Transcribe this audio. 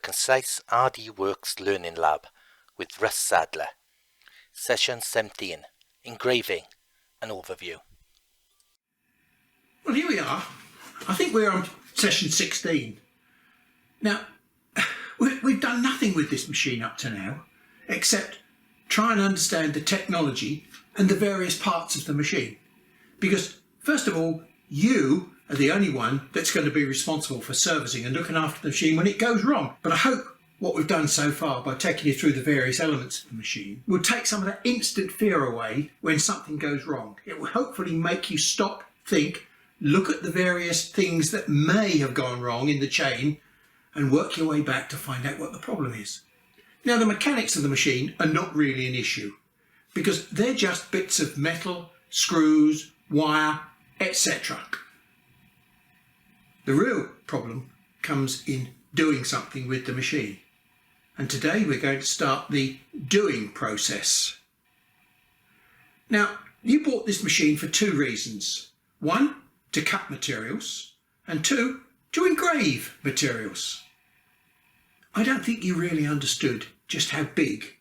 Concise RDWorks Learning Lab with Russ Sadler. Session 17, Engraving, an overview. Well, here we are. I think we're on session 16. Now, we've done nothing with this machine up to now, except try and understand the technology and the various parts of the machine. Because, first of all, you are the only one that's going to be responsible for servicing and looking after the machine when it goes wrong. But I hope what we've done so far by taking you through the various elements of the machine will take some of that instant fear away when something goes wrong. It will hopefully make you stop, think, look at the various things that may have gone wrong in the chain and work your way back to find out what the problem is. Now, the mechanics of the machine are not really an issue because they're just bits of metal, screws, wire, etc. The real problem comes in doing something with the machine. And today we're going to start the doing process. Now, you bought this machine for two reasons. One, to cut materials, and two, to engrave materials. I don't think you really understood just how big